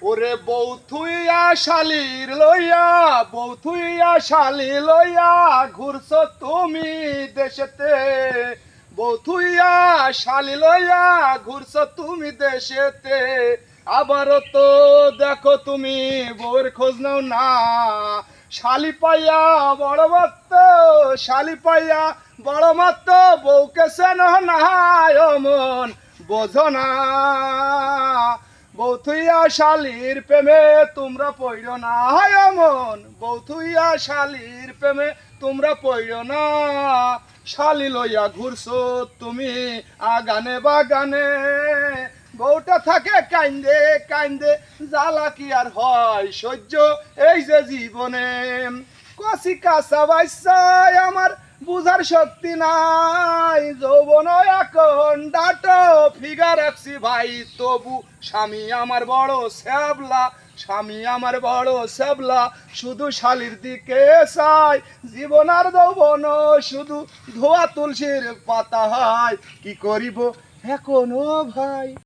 ওরে বউ থুইয়া শালির লইয়া, বউ থুইয়া শালি লইয়া ঘুরছ তুমি দেশেতে। বউ থুইয়া শালি লইয়া ঘুরছ তুমি দেশেতে। আবারও তো দেখো তুমি বউর খোঁজ নাও না। শালি পাইয়া বড় মাত্র, শালি পাইয়া বড় মাত্র, বউকে সেন না মন বোঝো না। বউ থুইয়া শালির প্রেমে তোমরা পড়ো না মন, বউ থুইয়া শালির প্রেমে তোমরা পড়ো না। শালি লইয়া ঘুরছো তুমি আগানে বাগানে, বউটা থাকে কান্দে কান্দে, জ্বালা কি আর হয় সহ্য এই যে জীবনে। কচি কাঁচা বাচ্চায় আমার বুঝার শক্তি নাই, যৌবন এখন ডাটো ফিগার রাখছি ভাই, তবু স্বামী আমার বড় শ্যাবলা, স্বামী আমার বড় শ্যাবলা, শুধু শালির দিকে চাই, জীবন আর যৌবন শুধু ধোয়া তুলসীর পাতা হয়। কি করিব এখনো ভাই।